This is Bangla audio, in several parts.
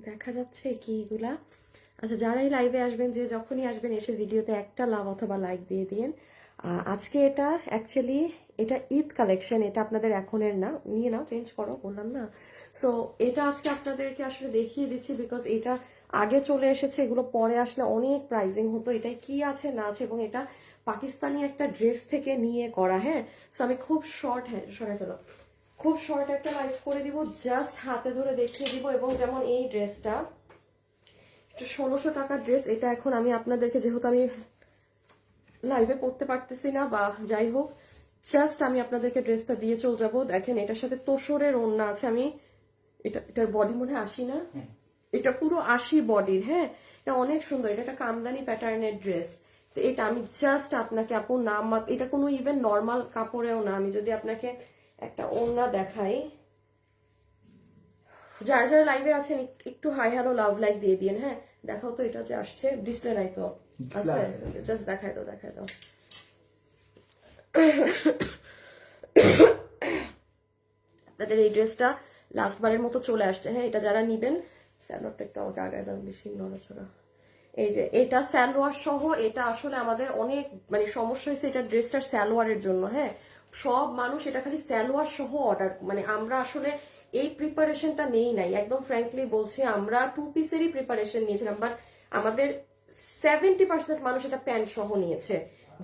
দেখা যাচ্ছে কি এগুলা? আচ্ছা, যারাই লাইভে আসবেন, যে যখনই আসবেন, এসে ভিডিওতে একটা লাভ অথবা লাইক দিয়ে দিন। আজকে এটা অ্যাকচুয়ালি এটা ঈদ কালেকশন, এটা আপনাদের এখনের না, নিয়ে নাও, চেঞ্জ করো, বললাম না। সো এটা আজকে আপনাদেরকে আসলে দেখিয়ে দিচ্ছি, বিকজ এটা আগে চলে এসেছে, এগুলো পরে আসলে অনেক প্রাইজিং হতো। এটাই কি আছে না আছে, এবং এটা পাকিস্তানি একটা ড্রেস থেকে নিয়ে করা। হ্যাঁ, সো আমি খুব শর্ট, হ্যাঁ সরাই ফেলো, খুব শর্ট একটা লাইভ করে দিব, জাস্ট হাতে ধরে দেখিয়ে দিব। এবং যেমন এই ড্রেসটা 1600 টাকার ড্রেস, এটা এখন আমি আপনাদেরকে, যেহেতু আমি লাইভে পড়তে পারতেছি না বা যাই হোক, জাস্ট আমি আপনাদেরকে ড্রেসটা দিয়ে চলে যাবো। দেখেন, এটার সাথে তোসরের ওড়না আছে। আমি এটার বডি মনে হয় 80 না, এটা পুরো 80 বডির। হ্যাঁ, এটা অনেক সুন্দর, এটা একটা কামদানি প্যাটার্নের ড্রেস। তো এটা আমি জাস্ট আপনাকে, আপু নাম, এটা কোনো ইভেন নর্মাল কাপড়েও না। আমি যদি আপনাকে একটা ওড়না দেখাই, যারা যারা লাইভে আছেন একটু হাই হ্যালো লাভ লাইক দিয়ে দিন। হ্যাঁ, দেখাও তো, এটা যে আসছে ডিসপ্লে নাই তো, আছে, জাস্ট দেখাই দাও, দেখাই দাও। আপনাদের এই ড্রেসটা লাস্ট বারের মতো চলে আসছে। হ্যাঁ, এটা যারা নিবেন, স্যালোয়ারটা একটু আমাকে আগে দাও, বেশি নড়াচড়া। এই যে এটা স্যালোয়ার সহ, এটা আসলে আমাদের অনেক মানে সমস্যা হয়েছে এটা ড্রেসটার স্যালোয়ারের জন্য। হ্যাঁ, সব মানুষ এটা খালি স্যালোয়ার সহ অর্ডার, মানে আমরা আসলে এই প্রিপারেশনটা নেই নাই, একদম ফ্র্যাঙ্কলি বলছি, আমরা 2 পিসেরই প্রিপারেশন নিয়েছিলাম, বাট আমাদের 70% মানুষ এটা প্যান্ট সহ নিয়েছে,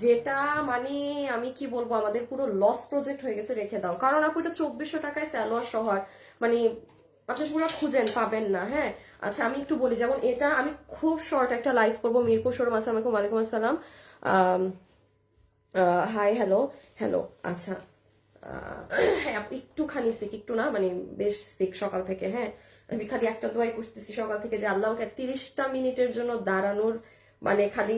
যেটা মানে আমি কি বলবো, আমাদের পুরো লস প্রজেক্ট হয়ে গেছে, রেখে দাও। কারণ আপু এটা 2400 টাকায় স্যালোয়ার সহ, মানে আপনি পুরো খুঁজেন পাবেন না। হ্যাঁ, আচ্ছা আমি একটু বলি, যেমন এটা আমি খুব শর্ট একটা লাইভ করবো মিরপুর শোরুম। আসসালামু আলাইকুম। ওয়ালাইকুম আসসালাম। Hi hello hello. আচ্ছা, হ্যাঁ একটুখানি সিক, একটু না মানে বেশ সিক সকাল থেকে। হ্যাঁ, আমি খালি একটা দোয়াই করতেছি সকাল থেকে, যে আল্লাহ আমাকে 30টা মিনিটের জন্য দাঁড়ানোর, মানে খালি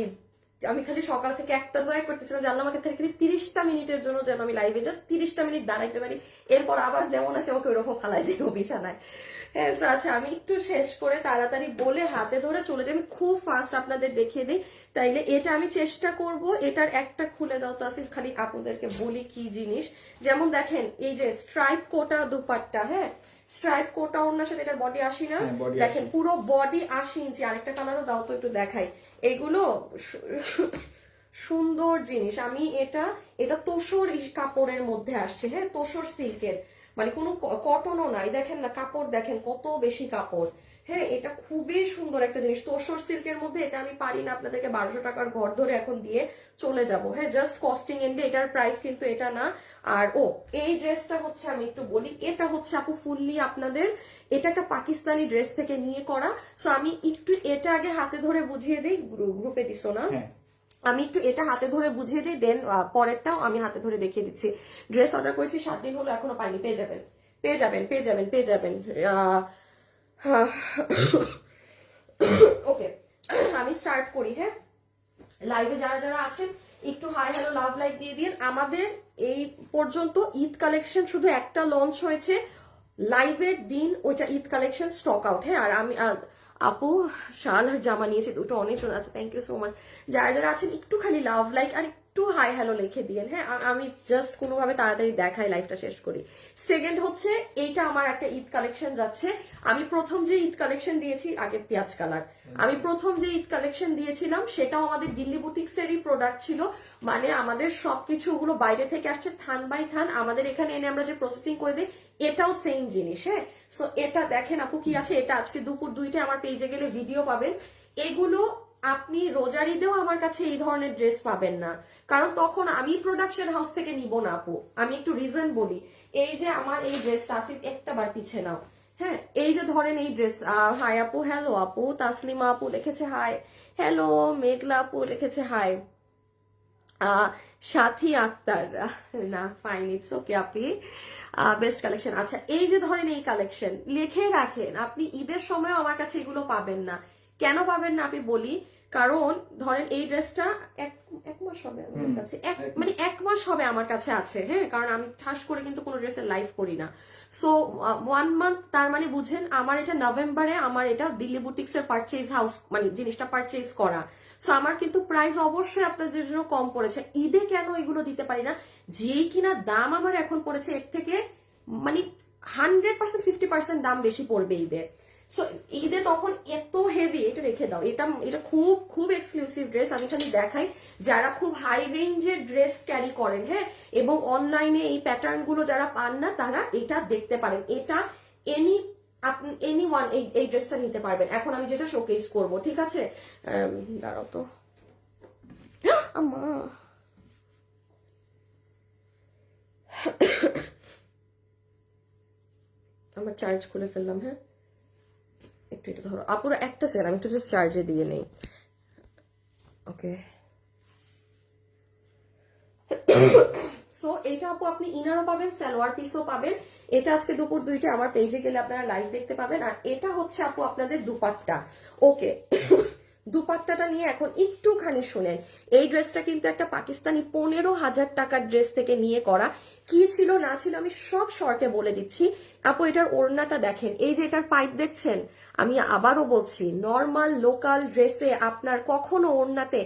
আমি খালি সকাল থেকে একটা দোয়াই করতেছিলাম যে আল্লাহ আমাকে খালি 30টা মিনিটের জন্য যেন আমি লাইভে জাস্ট 30টা মিনিট দাঁড়াইতে পারি, এরপর আবার যেমন আছে আমাকে ওইরকম ফালাই দিও বিছানায়। হ্যাঁ, আচ্ছা আমি একটু শেষ করে তাড়াতাড়ি বলে হাতে ধরে চলে যাই, আমি খুব ফাস্ট আপনাদের দেখিয়ে দিই। তাইলে এটা আমি চেষ্টা করব, এটার একটা খুলে দাও তো আসিফ, খালি আপুদেরকে বলি কি জিনিস। যেমন দেখেন, এই যে স্ট্রাইপ কোটা দুপাট্টা, হ্যাঁ স্ট্রাইপ কোটা ওড়নার সাথে এটার বডি 80 না, দেখেন পুরো বডি 80 ইঞ্চি। আরেকটা কালারও দাও তো একটু দেখাই। এগুলো সুন্দর জিনিস। আমি এটা এটা তোসর কাপড়ের মধ্যে আসছে। হ্যাঁ, তোসর সিল্কের, মানে কোনো কটনও নাই। দেখেন না কাপড়, দেখেন কত বেশি কাপড়। হ্যাঁ, এটা খুবই সুন্দর একটা জিনিস, তোসর সিল্কের মধ্যে। এটা আমি পারি না আপনাদেরকে 1200 টাকার ঘর ধরে এখন দিয়ে চলে যাব। হ্যাঁ, জাস্ট কস্টিং এন্ডে, এটার প্রাইস কিন্তু এটা না। আর এই ড্রেসটা হচ্ছে, আমি একটু বলি, এটা হচ্ছে আপু ফুললি আপনাদের, এটা একটা পাকিস্তানি ড্রেস থেকে নিয়ে করা। সো আমি একটু এটা আগে হাতে ধরে বুঝিয়ে দিই, গ্রুপে দিছো না, আমি একটু এটা হাতে ধরে বুঝিয়ে দিই, দেন পরেরটাও আমি হাতে ধরে দেখিয়ে দিচ্ছি। ড্রেস অর্ডার করেছি 7 দিন হলো, এখনো পাইনি। পেয়ে যাবেন, পেয়ে যাবেন, পেয়ে যাবেন, পেয়ে যাবেন। ওকে, আমি স্টার্ট করি। হ্যাঁ, লাইভে যারা যারা আছেন একটু হাই হ্যালো লাভ লাইক দিয়ে দিন। আমাদের এই পর্যন্ত ঈদ কালেকশন শুধু একটা লঞ্চ হয়েছে, লাইভের দিন ওইটা ঈদ কালেকশন স্টক আউট। হ্যাঁ, আর আমি আপু শাল আর জামা নিয়েছি দুটো, অনেক সুন্দর আছে, থ্যাংক ইউ সো মাচ। যারা যারা আছেন একটু খালি লাভ লাইক আর একটু হাই হ্যালো লিখে দিয়েন। হ্যাঁ, আমি জাস্ট কোনোভাবে তাড়াতাড়ি দেখাই, লাইভটা শেষ করি। সেকেন্ড হচ্ছে, এইটা আমার একটা ঈদ কালেকশন যাচ্ছে। আমি প্রথম যে ঈদ কালেকশন দিয়েছি, আগে পেঁয়াজ কালার, আমি প্রথম যে ঈদ কালেকশন দিয়েছিলাম সেটাও আমাদের দিল্লি বুটিক্সেরই প্রোডাক্ট ছিল। মানে আমাদের সবকিছু ওগুলো বাইরে থেকে আসছে, থান বাই থান আমাদের এখানে এনে আমরা যে প্রসেসিং করে দিই, এটাও সেম জিনিস। হ্যাঁ, সো এটা দেখেন আপু কি আছে, এটা আজকে দুপুর 2টায় আমার পেজে গেলে ভিডিও পাবেন। এগুলো আপনি রোজার ঈদেও আমার কাছে এই ধরনের ড্রেস পাবেন না, কারণ তখন আমি প্রোডাকশন হাউস থেকে নিব না আপু। আমি একটু রিজন বলি, এই যে আমার এই ড্রেসটা আছে, একটা বার পিছে নাও। হ্যাঁ, এই যে ধরেন এই ড্রেস, হাই আপু, হ্যালো আপু, তাসলিমা আপু লিখেছে হাই হ্যালো, মেঘলা আপু লিখেছে হাই, সাথী আক্তার, না fine, it's okay Api, best collection. আচ্ছা, এই যে ধরেন এই কালেকশন লিখে রাখেন, আপনি ঈদের সময় আমার কাছে এগুলো পাবেন না। কেন পাবেন না আমি বলি, কারণ ধরেন এই ড্রেসটা এক মাস হবে আমার কাছে, মানে 1 মাস হবে আমার কাছে আছে। হ্যাঁ, কারণ আমি ঠাস করে কিন্তু কোনো ড্রেসের লাইভ করি না। সো 1 মান্থ, তার মানে বুঝেন আমার এটা নভেম্বরে, আমার এটা দিল্লি বুটিক্সের পারচেজ হাউস, মানে জিনিসটা পারচেজ করা। সো আমার কিন্তু প্রাইস অবশ্যই আপনাদের জন্য কম পড়েছে। ঈদে কেন এগুলো দিতে পারি না, যেই কিনা দাম আমার এখন পড়েছে এর থেকে মানে 100% 50% দাম বেশি পড়বে ঈদে। সো ঈদে তখন এত হেভি, এটা রেখে দাও, এটা এটা খুব খুব এক্সক্লুসিভ ড্রেস। আমি খালি দেখাই যারা খুব হাই রেঞ্জের ড্রেস ক্যারি করেন, হ্যাঁ, এবং অনলাইনে এই প্যাটার্ন গুলো যারা পান না তারা এটা দেখতে পারেন। এটা এনি ওয়ান এই ড্রেসটা নিতে পারবেন। এখন আমি যেটা শোকেস করব, ঠিক আছে? দাঁড়াও তো আমা, আমার চার্জ খুলে ফেললাম। হ্যাঁ, একটু এটা ধরো আপুরা, একটা সেকেন্ড, আমি একটু জাস্ট চার্জে দিয়ে নেই। ওকে, সো এটা আপু আপনি ইনারও পাবেন, সালোয়ার পিসও পাবেন। এটা আজকে দুপুর 2টা আমার পেজে গেলে আপনারা লাইভ দেখতে পাবেন। আর এটা হচ্ছে আপু আপনাদের দুপাট্টা। ওকে, দুপাট্টাটা নিয়ে এখন একটুখানি শুনেন। এই ড্রেসটা কিন্তু একটা পাকিস্তানি 15,000 টাকার ড্রেস থেকে নিয়ে করা। কি ছিল না ছিল আমি সব শর্টে বলে দিচ্ছি। আপু এটার ওড়নাটা দেখেন, এই যে এটার পাইপ দেখছেন, আমি আবারও বলছি, নর্মাল লোকাল ড্রেসে আপনার কখনো ওড়নাতে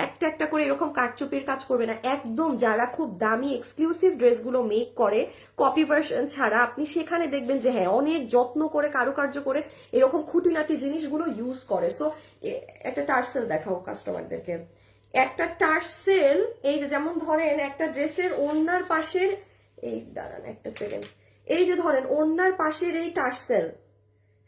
একটা একটা করে এরকম কারচুপির কাজ করবে না। একদম যারা খুব দামি এক্সক্লুসিভ ড্রেসগুলো মেক করে কপি ভার্সন ছাড়া, আপনি সেখানে দেখবেন যে হ্যাঁ অনেক যত্ন করে কারুকার্য করে এরকম খুঁটিনাটি জিনিসগুলো ইউজ করে। সো একটা টার্সেল দেখাও কাস্টমারদেরকে, একটা টার্সেল, এই যে যেমন ধরেন একটা ড্রেসের ওড়নার পাশের, এই দাঁড়ান একটা সেকেন্ড, এই যে ধরেন ওড়নার পাশের এই টার্সেল,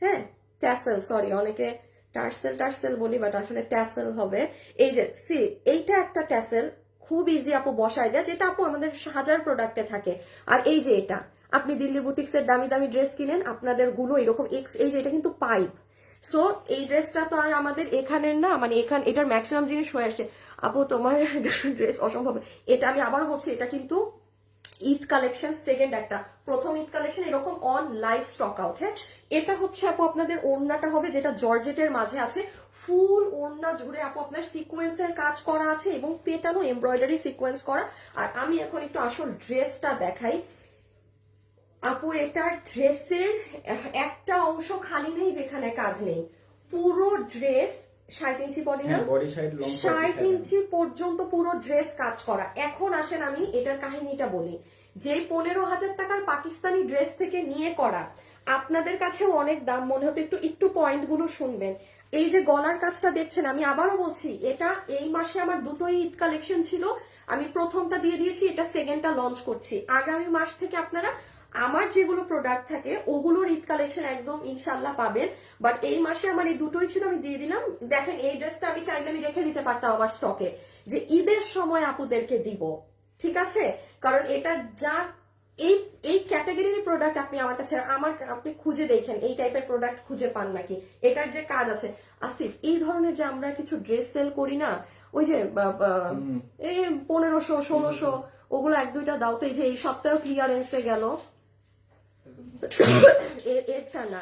হ্যাঁ ট্যাসেল, সরি অনেকে টার্সেল বলি বাট আসলে ট্যাসেল হবে। এই যে সি, এইটা একটা ট্যাসেল, খুব ইজি আপু বসায় দেয়, যেটা আপু আমাদের হাজার প্রোডাক্টে থাকে। আর এই যে এটা আপনি দিল্লি বুটিক্সের দামি দামি ড্রেস কিনেন, আপনাদের গুলো এরকম এই যে এটা কিন্তু পাইপ। সো এই ড্রেসটা তো আর আমাদের এখানের না, মানে এটার ম্যাক্সিমাম জিনিস হয়ে আসে। আপু তোমার ড্রেস অসম্ভব। এটা আমি আবারও বলছি, এটা কিন্তু ঈদ কালেকশন সেকেন্ড একটা, প্রথম ঈদ কালেকশন এরকম অন লাইভ স্টক আউট। হ্যাঁ, এটা হচ্ছে আপু আপনাদের ওড়নাটা হবে, যেটা জর্জেটের মাঝে আছে, ফুল ওড়না জুড়ে আপু আপনার সিকোয়েন্সের কাজ করা আছে এবং পেটানো এমব্রয়ডারি সিকোয়েন্স করা। আর আমি এখন একটু আসল ড্রেসটা দেখাই আপু। এটা ড্রেসের একটা অংশ খালি নেই যেখানে কাজ নেই, পুরো ড্রেস 60 ইঞ্চি বডি না, 60 ইঞ্চি পর্যন্ত পুরো ড্রেস কাজ করা। এখন আসেন আমি এটার কাহিনীটা বলি। যে 15,000 টাকার পাকিস্তানি ড্রেস থেকে নিয়ে করা, আপনাদের কাছেও অনেক দাম মনে হতো, একটু পয়েন্ট গুলো শুনবেন। এই যে গলার কাজটা দেখছেন, আমি আবারও বলছি, এটা এই মাসে আমার দুটোই ঈদ কালেকশন ছিল, আমি প্রথমটা দিয়ে দিয়েছি, এটা সেকেন্ডটা লঞ্চ করছি। আগামী মাস থেকে আপনারা আমার যেগুলো প্রোডাক্ট থাকে ওগুলোর ঈদ কালেকশন একদম ইনশাল্লাহ পাবেন। বাট এই মাসে আমার এই দুটোই ছিল, আমি দিয়ে দিলাম। দেখেন এই ড্রেসটা আমি চাইলে আমি রেখে দিতে পারতাম আমার স্টকে, যে ঈদের সময় আপুদেরকে দিব, ঠিক আছে? কারণ এটা যা এই এই ক্যাটাগরির প্রোডাক্ট আপনি আমার কাছে আপনি খুঁজে দেখেন, এই টাইপের প্রোডাক্ট খুঁজে পান নাকি। এটার যে কাজ আছে আসিফ, এই ধরনের যে আমরা কিছু ড্রেস সেল করি না, ওই যে এই 1500 1600, ওগুলো 1-2টা দাও তো। এই যে এই সপ্তাহে ক্লিয়ারেন্সে গেল, এটা না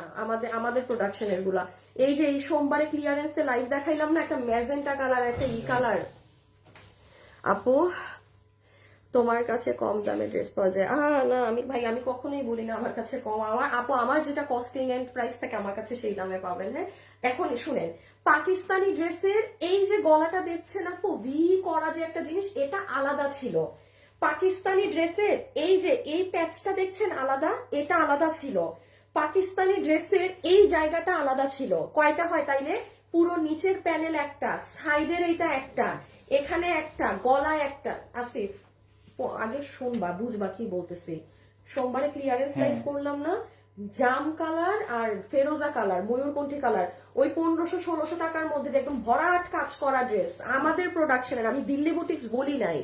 আমাদের প্রোডাকশনের গুলা। এই যে এই সোমবারে ক্লিয়ারেন্সে লাইভ দেখাইলাম না, একটা ম্যাজেন্টা কালার, একটা কালার। আপু তোমার কাছে কম দামে ড্রেস পাওয়া যায়? না আমি কখনোই বলি না আমার কাছে কম। আমার যেটা কস্টিং এন্ড প্রাইস থাকে আমার কাছে সেই দামে পাবেন। হ্যাঁ, এখন শুনেন, পাকিস্তানি ড্রেসের এই যে গলাটা দেখছেন আপু, ভি করা যে একটা জিনিস, এটা আলাদা ছিল। পাকিস্তানি ড্রেসের এই যে এই প্যাচটা দেখছেন আলাদা, এটা আলাদা ছিল। পাকিস্তানি ড্রেসের এই জায়গাটা আলাদা ছিল। কয়টা হয় তাইলে? পুরো নিচের প্যানেল একটা, সাইডের এইটা একটা, এখানে একটা, গলায় একটা। আসিফ আগে শুনবা, বুঝবা কি বলতেছি। সোমবারে ক্লিয়ারেন্স লাইভ করলাম না, জাম কালার আর ফেরোজা কালার, ময়ূরকণ্ঠী কালার, ওই 1500-1600 টাকার মধ্যে যে একদম ভরাট কাজ করা ড্রেস আমাদের প্রোডাকশনের, আমি দিল্লি বুটিক্স বলি নাই।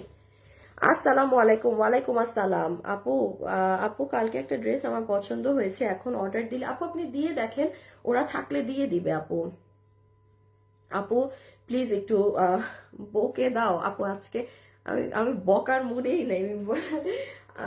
আসসালামু আলাইকুম। ওয়ালাইকুম আসসালাম। আপু কালকে একটা ড্রেস আমার পছন্দ হয়েছে, এখন অর্ডার দিলে আপু আপনি দিয়ে দেখেন, ওরা থাকলে দিয়ে দিবে। আপু প্লিজ একটু বকে দাও আপু, আজকে আমি বকার মুডেই নেই,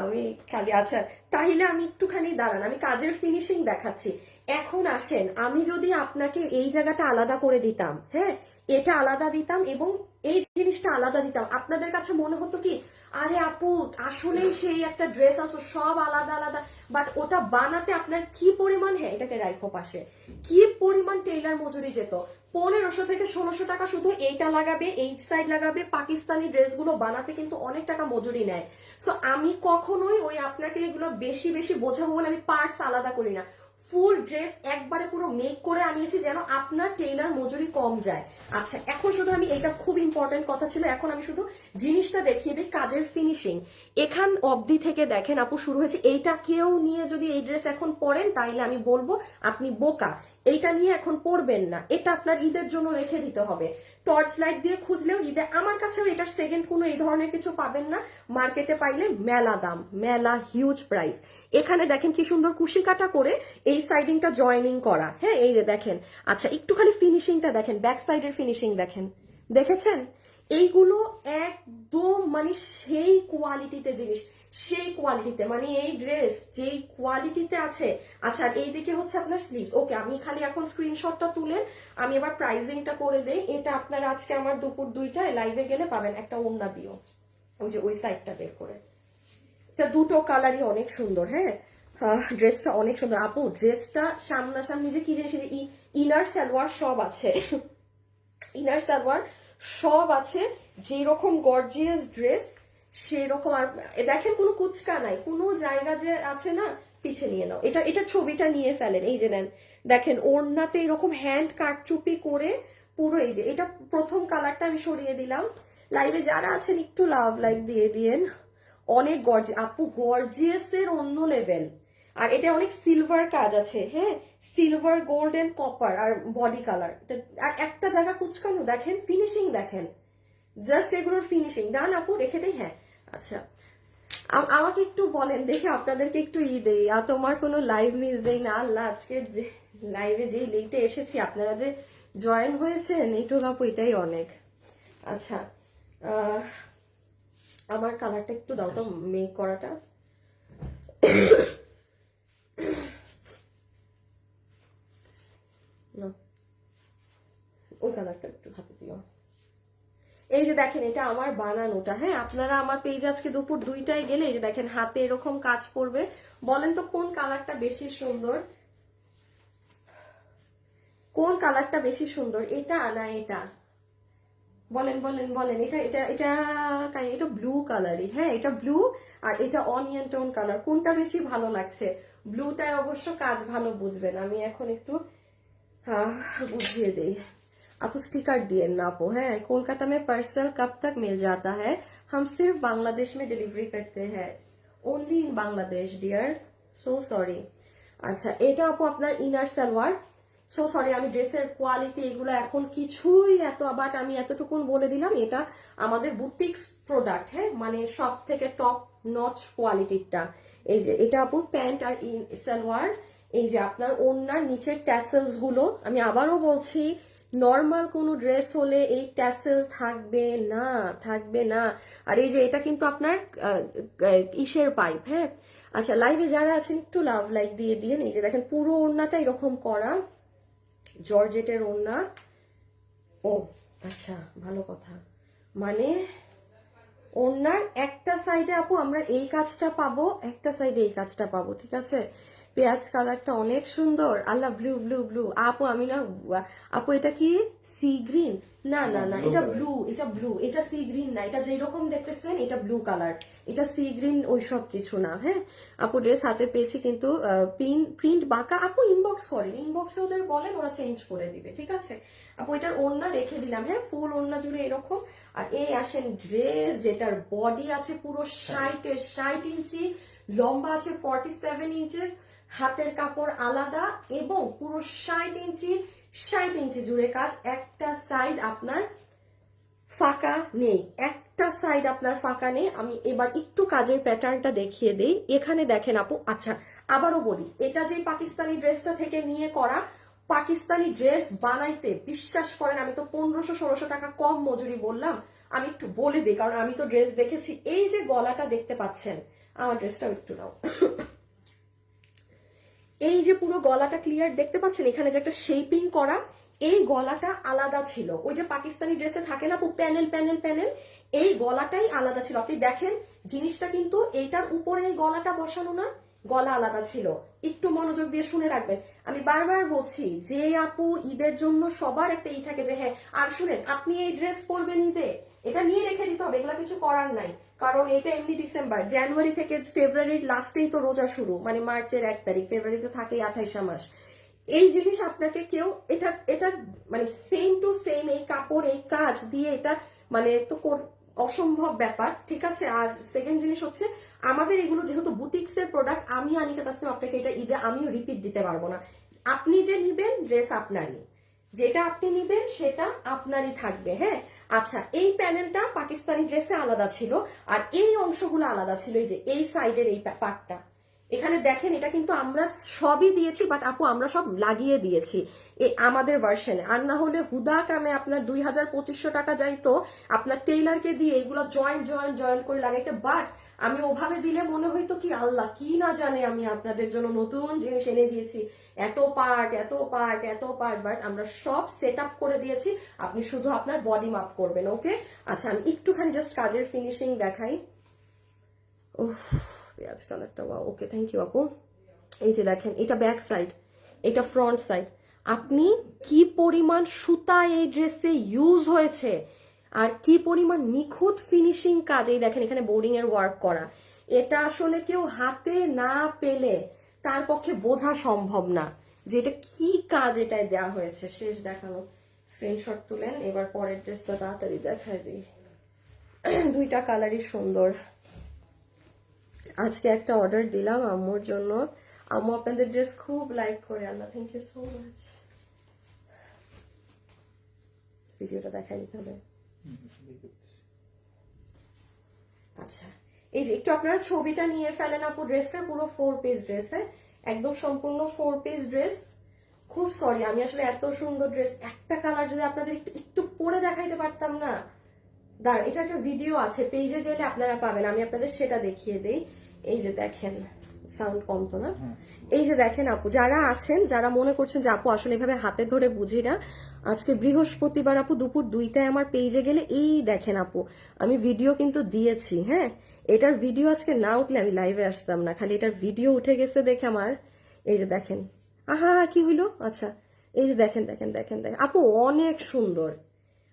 আমি খালি আচ্ছা তাহলে আমি একটুখানি দাঁড়ান, আমি কাজের ফিনিশিং দেখাচ্ছি। এখন আসেন, আমি যদি আপনাকে এই জায়গাটা আলাদা করে দিতাম, হ্যাঁ এটা আলাদা দিতাম এবং এই জিনিসটা আলাদা দিতাম, আপনাদের কাছে মনে হতো কি আরে আপু আসলেই সেই একটা ড্রেস আছে, সব আলাদা আলাদা। বাট ওটা বানাতে আপনার কি পরিমাণ, হ্যাঁ এটাকে রাখো পাশে, কি পরিমাণ টেইলার মজুরি যেত। 1500 থেকে 1600 টাকা শুধু এইটা লাগাবে, এই সাইড লাগাবে। পাকিস্তানি ড্রেসগুলো বানাতে কিন্তু অনেক টাকা মজুরি নেয়। সো আমি কখনোই ওই আপনাকে এগুলো বেশি বেশি বোঝাবো বলে আমি পার্টস আলাদা করি না, ফুল ড্রেস একবারে পুরো মেক করে আনিয়েছি যেন আপনার টেইলার মজুরি কম যায়। আচ্ছা, এখন শুধু আমি, এটা খুব ইম্পর্টেন্ট কথা ছিল, এখন আমি শুধু জিনিসটা দেখিয়ে দিই, কাজের ফিনিশিং এখান অবধি থেকে দেখেন আপু শুরু হয়েছে। এইটা কেউ নিয়ে যদি এই ড্রেস এখন পরেন তাইলে আমি বলবো আপনি বোকা, এইটা নিয়ে এখন পরবেন না, এটা আপনার ঈদের জন্য রেখে দিতে হবে। টর্চ লাইট দিয়ে খুঁজলেও ঈদে, আমার কাছেও এটার সেকেন্ড কোনো এই ধরনের কিছু পাবেন না, মার্কেটে পাইলে মেলা দাম, মেলা হিউজ প্রাইস। এখানে দেখেন কি সুন্দর কুশি কাটা করে এই সাইডিংটা জয়েনিং করা, হ্যাঁ এই যে দেখেন। আচ্ছা একটুখানি ফিনিশিংটা দেখেন, ব্যাক সাইডের ফিনিশিং দেখেন, দেখেছেন? এইগুলো একদম মানে সেই কোয়ালিটিতে জিনিস, সেই কোয়ালিটিতে, মানে এই ড্রেস যেই কোয়ালিটিতে আছে। আচ্ছা আর এইদিকে হচ্ছে আপনার স্লিভস। ওকে, আমি খালি এখন স্ক্রিনশটটা তুলে আমি এবার প্রাইজিংটা করে দেই। এটা আপনার আজকে আমার দুপুর 2টায় লাইভে গেলে পাবেন। একটা ওড়না দিও, ওই যে ওই সাইডটা বের করে। এটা দুটো কালারই অনেক সুন্দর, হ্যাঁ ড্রেসটা অনেক সুন্দর আপু। ড্রেসটা সামনাসামনি যে কি জিনিস, ইনার সালোয়ার সব আছে, ইনার সালোয়ার সব আছে, যেরকম গর্জিয়াস ড্রেস সেরকম। আর দেখেন কোনো কুচকা নাই, কোনো জায়গা যে আছে না পিছে নিয়ে নাও, এটা এটা ছবিটা নিয়ে ফেলেন, এই যে নেন দেখেন ওড়নাতে এরকম হ্যান্ড কাটচুপি করে পুরো। এই যে এটা প্রথম কালারটা আমি সরিয়ে দিলাম। লাইভে যারা আছেন একটু লাভ লাইক দিয়ে দিয়েন। অনেক গর্জিয়াস আপু, গর্জিয়াস এর অন্য লেভেল। আর এটা অনেক সিলভার কাজ আছে, হ্যাঁ সিলভার গোল্ড এন্ড কপার আর বডি কালার। আর একটা জায়গা কুচকানো দেখেন, ফিনিশিং দেখেন, জাস্ট এগুলোর ফিনিশিং। ডান আপু, রেখে দেই? হ্যাঁ আচ্ছা, আমাকে একটু বলেন দেখে, আপনাদেরকে একটু দেই, আর তোমার কোনো লাইভ মিস দেই না। আল্লাহ, আজকে যে লাইভে যেই লেটে এসেছি, আপনারা যে জয়েন হয়েছেন এইটুকু আপু, এটাই অনেক। আচ্ছা আমার কালারটা একটু দাও তো, মেক করাটা। ওই কালারটা একটু হাতে দিও। এই যে দেখেন এটা আমার বানানোটা, হ্যাঁ আপনারা আমার পেজ আজকে দুপুর 2টায় গেলে এই যে দেখেন হাতে এরকম কাজ পড়বে। বলেন তো কোন কালারটা বেশি সুন্দর, কোন কালারটা বেশি সুন্দর, এটা না এটা? বলেন বলেন বলেন। এটা এটা এটা এটা ব্লু কালারই, হ্যাঁ এটা ব্লু, আর এটা অনিয়ন টোন কালার। কোনটা বেশি ভালো লাগছে? ব্লুটায় অবশ্য কাজ ভালো বুঝবেন। আমি এখন একটু बुझिए दे। आप स्टिकर दिए ना आपो है। कोलकाता में पार्सल कब तक मिल जाता है? हम सिर्फ बांग्लादेश में डिलीवरी करते हैं, only in Bangladesh dear, so sorry. আচ্ছা এটা আপু আপনার ইনার সালোয়ার। সো সরি, আমি ড্রেসের কোয়ালিটি এগুলো এখন কিছুই এত, বাট আমি এতটুকুন বলে দিলাম এটা আমাদের বুটিক্স প্রোডাক্ট, হ্যাঁ মানে সব থেকে টপ নচ কোয়ালিটিটা। এই যে এটা আপু প্যান্ট আর সালোয়ার। এই যে আপনার ওড়নার নিচের ট্যাসেলস গুলো, আমি আবারও বলছি নর্মাল কোনো ড্রেস হলে এই ট্যাসেল থাকবে না, থাকবে না। আর এই যে এটা কিন্তু আপনার ইসের পাইপ, হ্যাঁ। আচ্ছা লাইভে যারা আছেন একটু লাভ লাইক দিয়ে দিয়ে। এই যে দেখেন পুরো ওড়নাটা এরকম করা, জর্জেটের ওড়না। ও আচ্ছা ভালো কথা, মানে ওড়নার একটা সাইডে আপু আমরা এই কাজটা পাবো, একটা সাইডে এই কাজটা পাবো, ঠিক আছে। পেঁয়াজ কালারটা অনেক সুন্দর। আল্লাহ, ব্লু ব্লু ব্লু আপু, আমি না আপু এটা কি সি গ্রিন? না না না, এটা ব্লু, এটা ব্লু, এটা সি গ্রিন না, এটা যেরকম দেখতেছেন এটা ব্লু কালার, এটা সি গ্রিন ওই সব কিছু না। হ্যাঁ আপু ড্রেস হাতে পেয়েছি কিন্তু প্রিন্ট বাঁকা। আপু ইনবক্স করেন, ইনবক্সে ওদের বলেন, ওরা চেঞ্জ করে দিবে, ঠিক আছে আপু। এটার ওড়না রেখে দিলাম, হ্যাঁ ফুল ওড়না জুড়ে এরকম। আর এই আসেন ড্রেস যেটার বডি আছে পুরো 60 ইঞ্চি, লম্বা আছে 47 ইঞ্চেস, হাতের কাপড় আলাদা, এবং পুরো 60 ইঞ্চি জুড়ে কাজ। একটা সাইড আপনার ফাঁকা নেই, একটা সাইড আপনার ফাঁকা নেই। আমি এবার একটু কাজের প্যাটার্নটা দেখিয়ে দেই। এখানে দেখেন আপু, আচ্ছা আবারও বলি, এটা যে পাকিস্তানি ড্রেসটা থেকে নিয়ে করা, পাকিস্তানি ড্রেস বানাইতে বিশ্বাস করেন আমি তো 1500-1600 টাকা কম মজুরি বললাম। আমি একটু বলে দিই কারণ আমি তো ড্রেস দেখেছি। এই যে গলাটা দেখতে পাচ্ছেন, আমার ড্রেসটাও একটু নাও, এই যে পুরো গলাটা ক্লিয়ার দেখতে পাচ্ছেন, এখানে যে একটা শেপিং করা, এই গলাটা আলাদা ছিল। ওই যে পাকিস্তানি ড্রেসে থাকে না প্যানেল প্যানেল প্যানেল, এই গলাটাই আলাদা ছিল। আপনি দেখেন জিনিসটা কিন্তু এইটার উপরে এই গলাটা বসানো না, গলা আলাদা ছিল। একটু মনোযোগ দিয়ে শুনে রাখবেন। আমি বারবার বলছি যে আপু ঈদের জন্য সবার একটা থাকে যে হ্যাঁ। আর শুনেন, আপনি এই ড্রেস পরবেন ঈদে, এটা নিয়ে রেখে দিতে হবে, এগুলা কিছু করার নাই। কারণ এটা এমনি ডিসেম্বর, জানুয়ারি থেকে ফেব্রুয়ারির লাস্টেই তো রোজা শুরু, মানে মার্চের 1 তারিখ, ফেব্রুয়ারি তো থাকেই 28 মাস। এই জিনিস আপনাকে কেউ এটা এটা মানে সেম টু সেম এই কাপড় এই কাজ দিয়ে এটা মানে তো অসম্ভব ব্যাপার, ঠিক আছে। আর সেকেন্ড জিনিস হচ্ছে আমাদের এগুলো যেহেতু বুটিক্স এর প্রোডাক্ট, আমি আনিকা তাসনিম আপনাকে এটা ঈদে আমিও রিপিট দিতে পারবো না। আপনি যে নিবেন ড্রেস আপনারই, যেটা আপনি নিবেন সেটা আপনারই থাকবে, হ্যাঁ। আচ্ছা, এই প্যানেলটা পাকিস্তানি ড্রেসে আলাদা ছিল, আর এই অংশগুলো আলাদা ছিল। এই যে এই সাইডের এই পার্টটা এখানে দেখেন, এটা কিন্তু আমরা সবই দিয়েছি, বাট আপু আমরা সব লাগিয়ে দিয়েছি আমাদের ভার্সনে। আর না হলে হুদা কামে আপনার 2000-2500 টাকা যাইতো আপনার টেইলারকে দিয়ে এগুলো জয়েন্ট করে লাগাইতে। বাট আমি ওভাবে দিলে মনে হইতো কি আল্লাহ কি না জানে আমি আপনাদের জন্য নতুন জিনিস এনে দিয়েছি, এত পার্ট। বাট আমরা সব সেট আপ করে দিয়েছি, আপনি শুধু আপনার বডি মাপ করবেন, ওকে। আচ্ছা, আমি একটুখানি জাস্ট কাজের ফিনিশিং দেখাই। পেঁয়াজ কালারটা, ওকে, থ্যাংক ইউ আপু। এই যে দেখেন, এটা ব্যাক সাইড, এটা ফ্রন্ট সাইড। আপনি কি পরিমাণ সুতা এই ড্রেসে ইউজ হয়েছে আর কি পরিমাণ নিখুঁত ফিনিশিং কাজ, এই দেখেন এখানে বোর্ডিং এর ওয়ার্ক করা। এটা আসলে কেউ হাতে না পেলে তার পক্ষে বোঝা সম্ভব না যে এটা কি কাজ এটাই দেওয়া হয়েছে। শেষ দেখানো, স্ক্রিনশট তুলেন। এবার পরের ড্রেসটা তাড়াতাড়ি দেখায় দিই। দুইটা কালারই সুন্দর। আজকে একটা অর্ডার দিলাম আম্মুর জন্য, আম্মু আপনাদের ড্রেস খুব লাইক করে, আল্লাহ থ্যাংক ইউ সো মাচ। ভিডিওটা দেখাই দিতে হবে। আচ্ছা, এই যে একটু আপনারা ছবিটা নিয়ে ফেলেন আপু। ড্রেসটা পুরো 4 পিস ড্রেস, হ্যাঁ, একদম সম্পূর্ণ 4 পিস ড্রেস। খুব সরি, আমি আসলে এত সুন্দর ড্রেস একটা কালার যদি আপনাদের একটু পরে দেখাইতে পারতাম না। দাঁড়ান, এটা একটা ভিডিও আছে, পেজে গেলে আপনারা পাবেন, আমি আপনাদের সেটা দেখিয়ে দেই। এই যে দেখেন, সাউন্ড কম তো না? এই যে দেখেন আপু, যারা আছেন যারা মনে করছেন যে আপু আসলে এভাবে হাতে ধরে বুঝি না, আজকে বৃহস্পতিবার আপু দুপুর 2টায় আমার পেজে গেলে এই দেখেন আপু, আমি ভিডিও কিন্তু দিয়েছি, হ্যাঁ। এটার ভিডিও আজকে না উঠলে আমি লাইভে আসতাম না, খালি এটার ভিডিও উঠে গেছে দেখে আমার। এই যে দেখেন, আহা কি হইলো, আচ্ছা এই যে দেখেন আপু অনেক সুন্দর।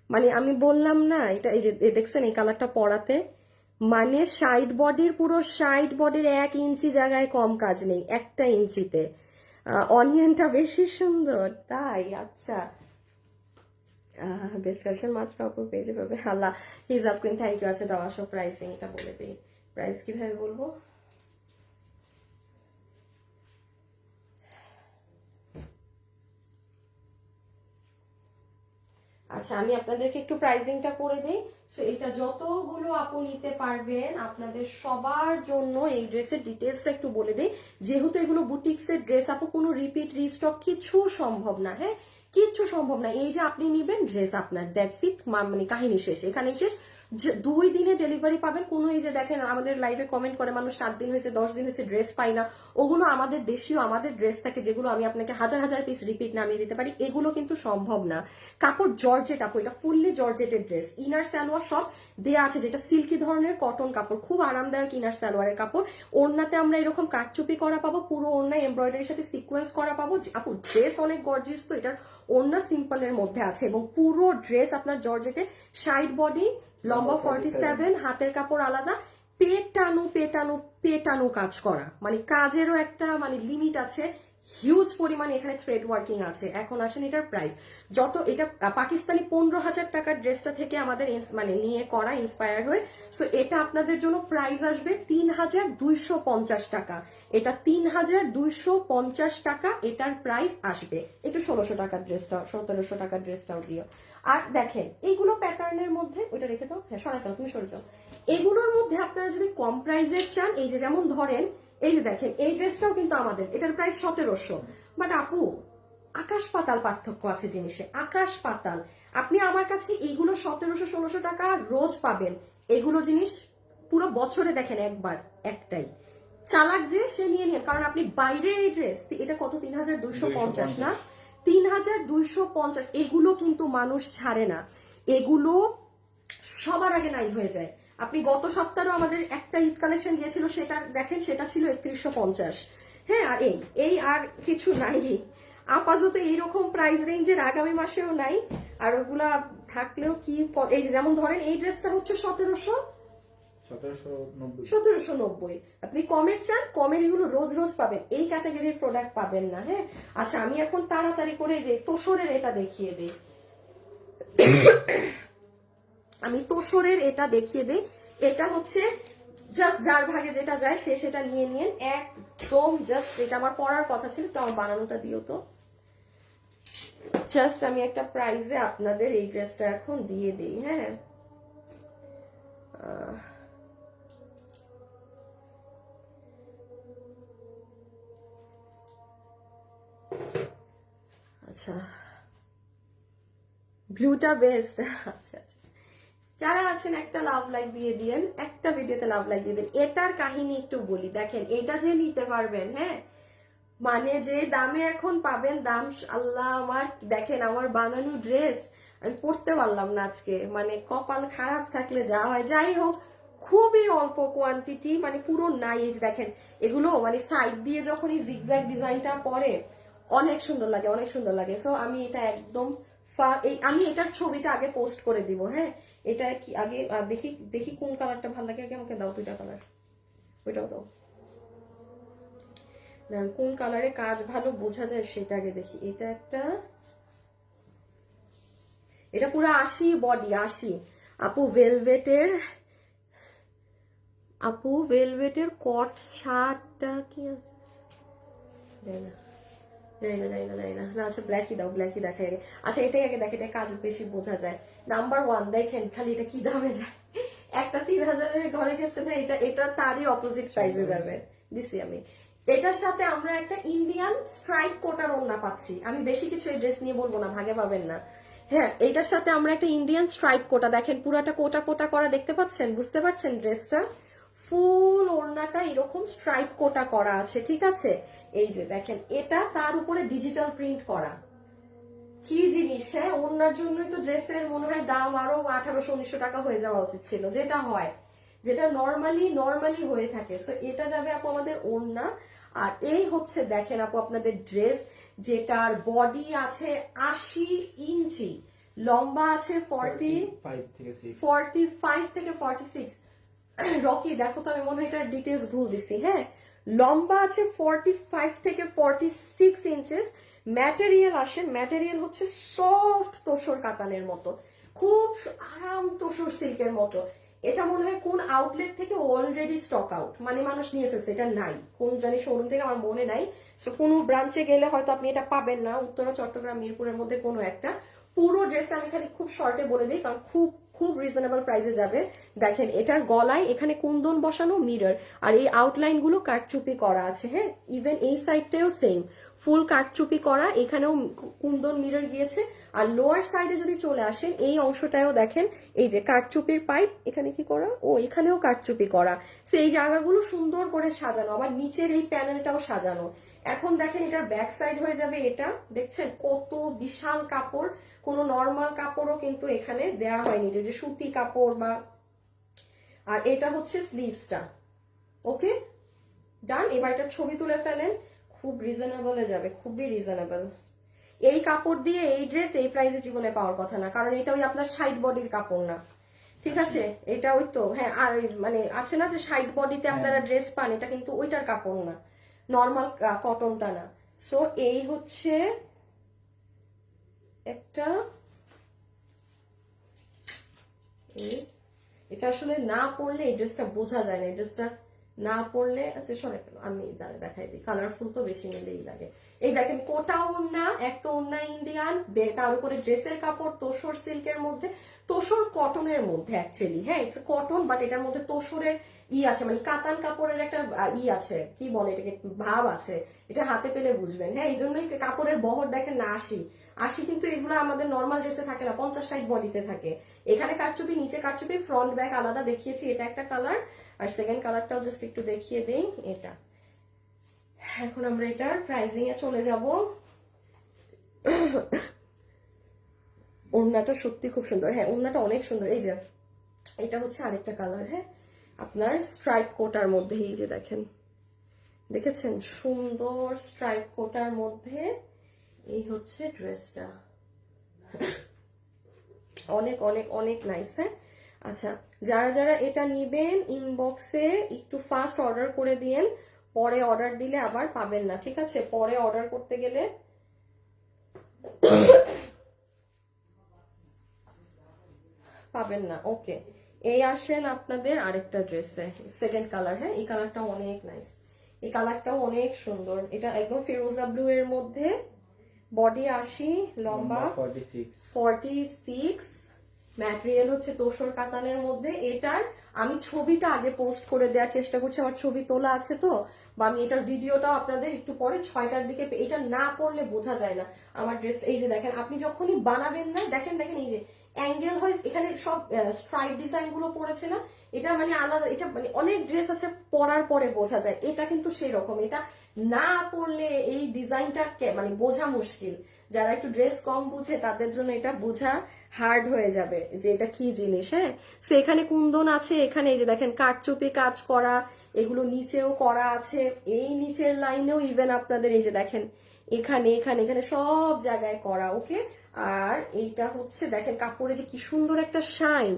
মানে আমি বললাম না, এটা এই যে দেখছেন এই কালারটা পরাতে, মানে পুরো সাইড বডির 1 ইঞ্চি জায়গায় কম কাজ নেই, 1 ইঞ্চিতে। অনিয়নটা বেশি সুন্দর তাই? আচ্ছা, বেস্ট কালেকশন মাত্র অপর পেজে পাবে। আল্লাহ হিজাব কুইন, থ্যাংক ইউ। আছে দেওয়া সব প্রাইসিংটা বলে দিই, প্রাইস কিভাবে বলবো। আচ্ছা, আমি আপনাদেরকে একটু প্রাইসিংটা করে দিই। সো এটা যতগুলো আপু নিতে পারবেন আপনাদের সবার জন্য এই ড্রেসের ডিটেলসটা একটু বলে দিই। যেহেতু এগুলো বুটিক্সের ড্রেস আপু, কোনো রিপিট রিস্টক কিছু সম্ভব না, হ্যাঁ, কিচ্ছু সম্ভব না। এই যে আপনি নিবেন ড্রেস আপনার, দ্যাটস ইট, মানে কাহিনী শেষ, এখানেই শেষ। 2 দিনে ডেলিভারি পাবেন। কোনো এই যে দেখেন আমাদের লাইভে কমেন্ট করে মানুষ 7 দিন হয়েছে 10 দিন হয়েছে ড্রেস পাই না, ওগুলো আমাদের দেশীয় আমাদের ড্রেস থাকে যেগুলো আমি আপনাকে হাজার পিস রিপিট নামিয়ে দিতে পারি, এগুলো কিন্তু সম্ভব না। কাপড় জর্জেট আপু, এটা ফুললি জর্জেটের ড্রেস, ইনার সালোয়ার সব দেয়া আছে, যেটা সিল্কি ধরনের কটন কাপড়, খুব আরামদায়ক ইনার সালোয়ারের কাপড়। ওড়নাতে আমরা এরকম কাটচুপি করা পাবো, পুরো ওড়নায় এমব্রয়ডারির সাথে সিকোয়েন্স করা পাবো আপু। ড্রেস অনেক গর্জিয়াস, তো এটার ওড়না সিম্পলের মধ্যে আছে, এবং পুরো ড্রেস আপনার জর্জেটে, সাইড বডি লম্বা 47, হাতের কাপড় আলাদা, পেটানো কাজ করা, মানে কাজেরও একটা মানে লিমিট আছে, হিউজ পরিমাণে এখানে থ্রেড ওয়ার্কিং আছে। এখন আসেন এটার প্রাইস। যত এটা পাকিস্তানি 15,000 টাকার ড্রেসটা থেকে আমাদের মানে নিয়ে করা, ইন্সপায়ার হয়ে। সো এটা আপনাদের জন্য প্রাইস আসবে 3,250 টাকা। এটা 3,250 টাকা এটার প্রাইস আসবে। একটু 1,600 টাকার ড্রেসটা, 1,700 টাকার ড্রেসটাও দিও। আর দেখেন এইগুলো প্যাটার্নের মধ্যে, ওইটা রেখে দাও, হ্যাঁ সরাই দাও, তুমি সরে যাও। এগুলোর মধ্যে আপনারা যদি কম প্রাইসের চান, এই যে যেমন ধরেন এই যে দেখেন এই ড্রেসটাও কিন্তু আমাদের, এটার প্রাইস 1,700, বাট আপু আকাশ পাতাল পার্থক্য আছে জিনিসে, আকাশ পাতাল। আপনি আমার কাছে এইগুলো 1,700-1,600 টাকা রোজ পাবেন, এগুলো জিনিস পুরো বছরে দেখেন একবার একটাই। চালাক যে সে নিয়ে নেন, কারণ আপনি বাইরে এই ড্রেস, এটা কত 3,250 না, 3,250, এগুলো কিন্তু মানুষ ছাড়ে না, এগুলো সবার আগে নাই হয়ে যায়। আপনি গত সপ্তাহে আমাদের একটা ঈদ কালেকশন গিয়েছিল, সেটা দেখেন, সেটা ছিল 3,150, হ্যাঁ। আর এই আর কিছু নাই আপাতত, এইরকম প্রাইস রেঞ্জের আগামী মাসেও নাই। আর ওগুলা থাকলেও কি, এই যে যেমন ধরেন এই ড্রেসটা হচ্ছে 1,700, 1790। আপনি কমের চান, কমের এগুলো রোজ রোজ পাবেন, এই ক্যাটাগরির প্রোডাক্ট পাবেন না। হ্যাঁ, আচ্ছা আমি এখন তাড়াতাড়ি করে যে তোসরের এটা দেখিয়ে দিই, আমি তোসরের এটা দেখিয়ে দিই। এটা হচ্ছে জাস্ট যার ভাগে যেটা যায় সে সেটা নিয়ে নিন একদম। জাস্ট এটা আমার পড়ার কথা ছিল, তো আমার বানানোটা দিও তো। জাস্ট আমি একটা প্রাইজে আপনাদের এই ড্রেসটা এখন দিয়ে দিই। হ্যাঁ, আচ্ছা ব্লুটা বেস্ট। আচ্ছা আচ্ছা, যারা আছেন একটা লাভ লাইক দিয়ে দিয়েন, একটা ভিডিওতে লাভ লাইক দিয়ে দিন। এটার কাহিনী একটু বলি, দেখেন এটা যে নিতে পারবেন, হ্যাঁ মানে যে দামে এখন পাবেন, দাম আল্লাহ আমার, দেখেন আমার বানানো ড্রেস আমি পরতে পারলাম না আজকে, মানে কপাল খারাপ থাকলে যা হয়। যাই হোক, খুবই অল্প কোয়ান্টিটি, মানে পুরো নাই। এই যে দেখেন এগুলো মানে সাইড দিয়ে যখন এই জিগজ্যাগ ডিজাইনটা পরে অনেক সুন্দর লাগে, অনেক সুন্দর লাগে। সো আমি এটা একদম আমি এটার ছবিটা আগে পোস্ট করে দিব। হ্যাঁ, এটা কি আগে দেখি দেখি কোন কালারটা ভালো লাগে, আগে আমাকে দাও দুইটা কালার, ওইটাও দাও। কোন কালারে কাজ ভালো বোঝা যায় সেটা আগে দেখি। এটা একটা, এটা পুরো 80 বডি 80। আপু ভেলভেটের, আপু ভেলভেটের কট শার্টটা কি আছে, যাই না না। আচ্ছা ব্ল্যাকই দাও, ব্ল্যাকই দেখাই আগে। আচ্ছা এটাই আগে দেখে, এটা কাজ বেশি বোঝা যায়। নাম্বার 1 দেখেন, খালি এটা কি দামে যায়, একটা 3000-এর ঘরে গেছে না, এটা তারই অপোজিট প্রাইসে যাবে। দিছি আমি। এটার সাথে আমরা একটা ইন্ডিয়ান স্ট্রাইপ কোটার ওড়না পাচ্ছি। আমি বেশি কিছু এই ড্রেস নিয়ে বলবো না, ভাগে পাবেন না। হ্যাঁ, এটার সাথে আমরা একটা ইন্ডিয়ান স্ট্রাইপ কোটা, দেখেন পুরাটা কোটা কোটা করা, দেখতে পাচ্ছেন, বুঝতে পারছেন ড্রেসটা ফুল ওড়নাটা এরকম স্ট্রাইপ কোটা করা আছে, ঠিক আছে। এই যে দেখেন, এটা তার উপরে ডিজিটাল প্রিন্ট করা, কি জিনিস। হ্যাঁ, ওড়নার জন্যই তো ড্রেসের মনে হয় দাম আরো 1800-1900 টাকা হয়ে যাওয়া উচিত ছিল, যেটা হয়, যেটা নর্মালি হয়ে থাকে। সো এটা যাবে আপু আমাদের ওড়না। আর এই হচ্ছে দেখেন আপু আপনাদের ড্রেস, যেটার বডি আছে 80 ইঞ্চি, লম্বা আছে 45 থেকে 46। রকি দেখো তো, আমি মনে হয় এটার ডিটেলস ভুল দিছি। হ্যাঁ, লম্বা আছে 45 থেকে 46 ইঞ্চেস। ম্যাটেরিয়াল আসে, ম্যাটেরিয়াল হচ্ছে সফট তোসর কাতানের মতো, খুব আরাম তোসর সিল্কের মতো। এটা মনে হয় কোন আউটলেট থেকে অলরেডি স্টক আউট, মানে মানুষ নিয়ে ফেলছে, এটা নাই কোন জানি শোরুম থেকে, আমার মনে নাই। সো কোনো ব্রাঞ্চে গেলে হয়তো আপনি এটা পাবেন না, উত্তরা, চট্টগ্রাম, মিরপুরের মধ্যে কোনো একটা। পুরো ড্রেস আমি খালি খুব শর্টে বলে দিই, কারণ খুব খুব রিজনেবল প্রাইসে যাবে। দেখেন এটার গলায় এখানে কুন্দন বসানো, মিরর, আর এই আউটলাইন গুলো কাটচুপি করা আছে। হ্যাঁ, ইভেন এই সাইডটাও সেম ফুল কাটচুপি করা, এখানেও কুন্দন মিরর গিয়েছে। আর লোয়ার সাইডে যদি চলে আসেন, এই অংশটাও দেখেন, এই যে কাটচুপির পাইপ এখানে কি করা, ও এখানেও কাটচুপি করা। সেই জায়গাগুলো সুন্দর করে সাজানো, আবার নিচের এই প্যানেলটাও সাজানো। এখন দেখেন এটার ব্যাক সাইড হয়ে যাবে এটা, দেখছেন কত বিশাল কাপড়, কোনো নর্মাল কাপড়ও কিন্তু এখানে দেয়া হয়নি, যে সুতি কাপড় বা। আর এটা হচ্ছে স্লিভসটা। ওকে ডান, এবার এটার ছবি তুলে ফেলেন, খুব রিজনেবলে যাবে, খুবই রিজনেবল। এই কাপড় দিয়ে এই ড্রেস এই প্রাইসে জীবনে পাওয়ার কথা না, কারণ এটা ওই আপনার সাইড বডির কাপড় না, ঠিক আছে। এটা ওই তো, হ্যাঁ, আর মানে আছে না যে সাইড বডিতে আপনারা ড্রেস পান, এটা কিন্তু ওইটার কাপড় না, নর্মাল কটনটা না। সো এই হচ্ছে একটা, এটা আসলে না পড়লে এই ড্রেসটা বোঝা যায় না, এই ড্রেসটা না পড়লে, আচ্ছা সরে ফেলো, আমি দেখাই দিই, কালারফুল তো বেশি নিলেই লাগে। এই দেখেন কোটা ওড়না, একটা ওড়না ইন্ডিয়ান, তার উপরে ড্রেসের কাপড় তোসর সিল্কের মধ্যে, তোসর কটনের মধ্যে অ্যাকচুয়ালি, হ্যাঁ ইটস কটন, বাট এটার মধ্যে তোসরের আছে, মানে কাতান কাপড়ের একটা আছে, কি বলে এটাকে, ভাব আছে। এটা হাতে পেলে বুঝবেন। হ্যাঁ, এই জন্যই কাপড়ের বহর দেখেন না 80, কিন্তু এগুলো আমাদের নর্মাল ড্রেসে থাকে না, 50-60 বডিতে থাকে। এখানে কাটচুপি, নিচে কাটচুপি, ফ্রন্ট ব্যাক আলাদা দেখিয়েছি, এটা একটা কালার। আর সেকেন্ড কালারটাও জাস্ট একটু দেখিয়ে দেই, এটা। এখন আমরা এটার প্রাইজিং এ চলে যাব। ওড়নাটা সত্যি খুব সুন্দর, হ্যাঁ ওড়নাটা অনেক সুন্দর। এই যে এটা হচ্ছে আরেকটা কালার, হ্যাঁ আপনার স্ট্রাইপ কোটার মধ্যে, এই যে দেখেন, দেখেছেন সুন্দর স্ট্রাইপ কোটার মধ্যে, এই হচ্ছে ড্রেসটা, অনেক অনেক অনেক নাইস। হ্যাঁ, আচ্ছা, যারা যারা এটা নিবেন ইনবক্সে একটু ফাস্ট অর্ডার করে দিয়েন, পরে অর্ডার দিলে আবার পাবেন না, ঠিক আছে? পরে অর্ডার করতে গেলে পাবেন না। ওকে, এই আসেন আপনাদের আরেকটা ড্রেসে, সেকেন্ড কালার। হ্যাঁ, এই কালারটাও অনেক নাইস, এই কালারটাও অনেক সুন্দর। এটা একদম ফিরোজা ব্লু এর মধ্যে, বডি 80, লম্বা 46, ম্যাটেরিয়াল হচ্ছে তোসর কাতানের মধ্যে। এটার আমি ছবিটা আগে পোস্ট করে দেওয়ার চেষ্টা করছি, আমার ছবি তোলা আছে তো, বা আমি এটার ভিডিওটাও আপনাদের একটু পরে 6টার দিকে, এটা না করলে বোঝা যায় না আমার ড্রেস। এই যে দেখেন, আপনি যখনই বানাবেন না, দেখেন দেখেন এই যে অ্যাঙ্গেল হয়, এখানে সব স্ট্রাইপ ডিজাইন গুলো পড়েছে না, এটা মানে আলাদা। এটা মানে অনেক ড্রেস আছে পরার পরে বোঝা যায়, এটা কিন্তু সেই রকম। এটা না পড়লে এই ডিজাইনটা মানে বোঝা মুশকিল। যারা একটু ড্রেস কম বুঝে তাদের জন্য এটা বোঝা হার্ড হয়ে যাবে যে এটা কি জিনিস। হ্যাঁ, সো এখানে কুন্দন আছে, এখানে এই যে দেখেন কারচুপি কাজ করা, এগুলো নিচেও করা আছে, এই নিচের লাইনেও ইভেন আপনাদের এই যে দেখেন এখানে এখানে এখানে সব জায়গায় করা। ওকে, আর এইটা হচ্ছে দেখেন কাপড়ে যে কি সুন্দর একটা শাইন,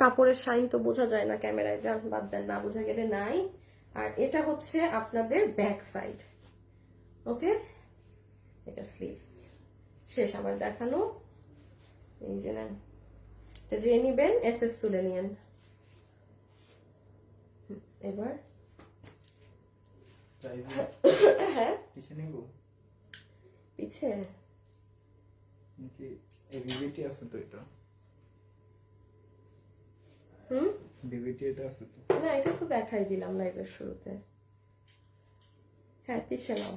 কাপড়ের শাইন তো বোঝা যায় না ক্যামেরায়, যান বাদ দেন, না বোঝা গেলে নাই। আর এটা হচ্ছে আপনাদের ব্যাক সাইড। ওকে, এটা স্লিভস। শেষ আমার দেখানো। এই যে নেন, যে নিবেন এসএস তুলে নিয়েন। এবার হ্যাঁ, পিছে নেব, পিছে ডিভিডি আছে তো, এটা ডিভিডি এটা আছে তো না, এটা তো দেখাই দিলাম লাইভের শুরুতে। হ্যাঁ, পিছে নাও।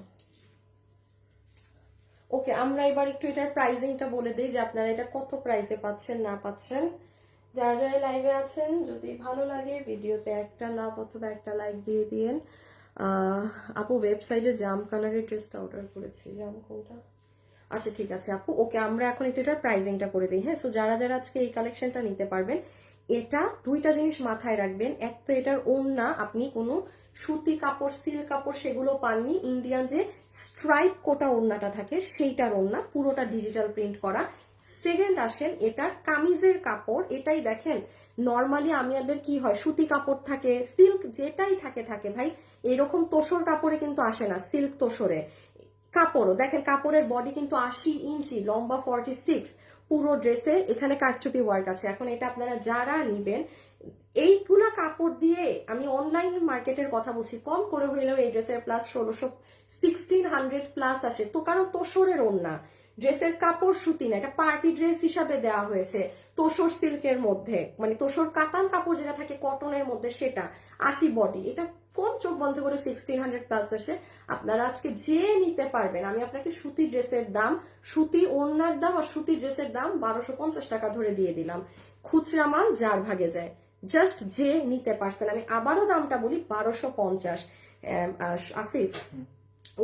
ওকে, আমরা এবার একটু এটার প্রাইসিংটা বলে দিই যে আপনারা এটা কত প্রাইসে পাচ্ছেন না পাচ্ছেন। যারা যারা লাইভে আছেন, যদি ভালো লাগে ভিডিওতে একটা লাভ অথবা একটা লাইক দিয়ে দিয়েন। আপু ওয়েবসাইটে জাম কালারের ড্রেসটা অর্ডার করেছি, জাম কোনটা? আচ্ছা ঠিক আছে আপু, ওকে আমরা এখন একটু এটার প্রাইসিংটা করে দিই। হ্যাঁ, সো যারা যারা আজকে এই কালেকশনটা নিতে পারবেন, এটা দুইটা জিনিস মাথায় রাখবেন। এক তো এটার ওড়না আপনি কোনো সুতি কাপড়, সিল্ক কাপড় সেগুলো পাননি, ইন্ডিয়ান যে স্ট্রাইপ কোটা ওড়নাটা থাকে সেইটার ওড়না, পুরোটা ডিজিটাল প্রিন্ট করা। সেকেন্ড আসেন এটার কামিজের কাপড়, এটাই দেখেন নর্মালি আমাদের কি হয়, সুতি কাপড় থাকে, সিল্ক যেটাই থাকে থাকে ভাই, এরকম তোসর কাপড়ে কিন্তু আসে না, সিল্ক তোসরে। কাপড়ও দেখেন, কাপড়ের বডি কিন্তু 80 ইঞ্চি, লম্বা 46, পুরো ড্রেসের এখানে কারচুপি ওয়ার্ক আছে। এখন এটা আপনারা যারা নিবেন, এইগুলা কাপড় দিয়ে, আমি অনলাইন মার্কেটের কথা বলছি, কম করে হইলেও এই ড্রেসের প্লাস 1600 প্লাস আসে তো, কারণ তোসরের ওড়না, ড্রেসের কাপড় সুতি না, এটা পার্টি ড্রেস হিসাবে দেওয়া হয়েছে তোসর সিল্কের মধ্যে, মানে তোসর কাতান কাপড় যেটা থাকে কটনের মধ্যে সেটা, 80 বডি, এটা কোন চোখ বন্ধ করে 1600 প্লাস আসে। আপনারা আজকে যে নিতে পারবেন, আমি আপনাকে সুতি ড্রেসের দাম, সুতি ওড়নার দাম আর সুতি ড্রেসের দাম 1250 টাকা ধরে দিয়ে দিলাম, খুচরা মাল যার ভাগে যায়, জাস্ট যে নিতে পারছেন। আমি আবারও দামটা বলি, 1250। আসিফ,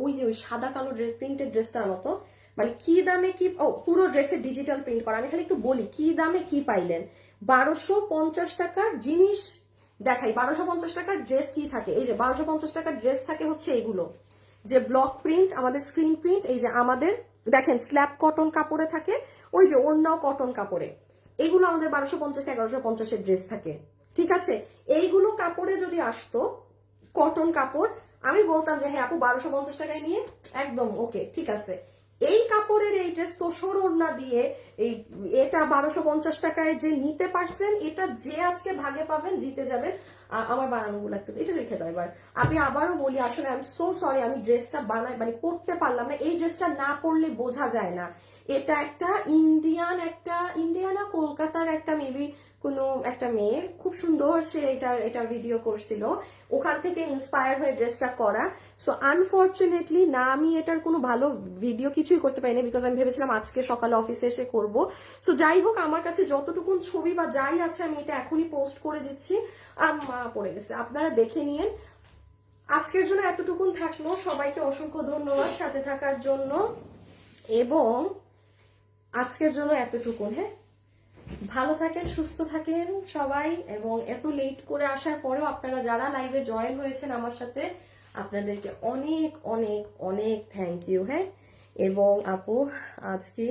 ওই যে ওই সাদা কালো ড্রেস, প্রিন্টেড ড্রেসটার মতো, মানে কি দামে কি, ও পুরো ড্রেসে ডিজিটাল প্রিন্ট করা। আমি খালি একটু বলি কি দামে কি পাইলেন। 1250 টাকার জিনিস দেখাই, 1250 টাকার ড্রেস কি থাকে, এই যে 1250 টাকার ড্রেস থাকে হচ্ছে এইগুলো, যে ব্লক প্রিন্ট, আমাদের স্ক্রিন প্রিন্ট, এই যে আমাদের দেখেন স্ল্যাব কটন কাপড়ে থাকে, ওই যে ওড়নাও কটন কাপড়ে, এগুলো আমাদের 1250 1150-এর ড্রেস থাকে, ঠিক আছে? এইগুলো কাপড়ে যদি আসতো কটন কাপড়, আমি বলতাম যে হ্যাঁ আপু 1250 টাকায় নিয়ে একদম ওকে, ঠিক আছে। এই কাপড়ের এই ড্রেস তোসর ওড়না দিয়ে এই এটা 1250 টাকায় যে নিতে পারছেন, এটা যে আজকে ভাগে পাবেন, জিতে যাবেন। আমার বানানোগুলো একটু এটা রেখে দাও এবার। আমি আবারও বলি, আসলে আই এম সো সরি, আমি ড্রেসটা বানাই মানে পরতে পারলাম না, এই ড্রেসটা না পরলে বোঝা যায় না। এটা একটা ইন্ডিয়ানা কলকাতার একটা মেবি কোনো একটা মেয়ে, খুব সুন্দর সে এটার ভিডিও করছিল, ওখান থেকে ইন্সপায়ার হয়ে ড্রেসটা করা। সো আনফর্চুনেটলি না আমি এটার কোনো ভালো ভিডিও কিছুই করতে পারিনি, বিকজ আমি ভেবেছিলাম আজকে সকালে অফিসে এসে করব। সো যাই হোক, আমার কাছে যতটুকুন ছবি বা যাই আছে আমি এটা এখনই পোস্ট করে দিচ্ছি। মা পড়ে গেছে, আপনারা দেখে নিয়েন। আজকের জন্য এতটুকুন থাকলো, সবাইকে অসংখ্য ধন্যবাদ সাথে থাকার জন্য, এবং আজকের জন্য এতটুকুন। হ্যাঁ, ভালো থাকেন, সুস্থ থাকেন সবাই, এবং এত লেট করে আসার পরেও আপনারা যারা লাইভে জয়েন হয়েছেন আমার সাথে, আপনাদেরকে অনেক অনেক অনেক থ্যাংক ইউ। হ্যাঁ, এবং আপু আজকে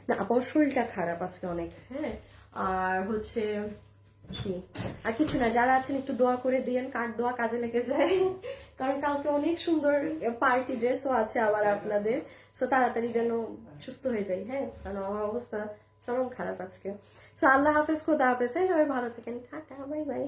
না, আপনার শরীরটা খারাপ আজকে অনেক। হ্যাঁ, আর হচ্ছে কি আর কিছু না, যারা আছেন একটু দোয়া করে দিয়েন, কার দোয়া কাজে লেগে যায়। কারণ কালকে অনেক সুন্দর পার্টি ড্রেসও আছে আবার আপনাদের, সো তাড়াতাড়ি যেন সুস্থ হয়ে যাই, হ্যাঁ, কারণ আমার অবস্থা চরম খারাপ আজকে। সো আল্লাহ হাফেজ, খোদা হাফেজ, হ্যাঁ, সবাই ভালো থাকেন, টাটা, বাই বাই।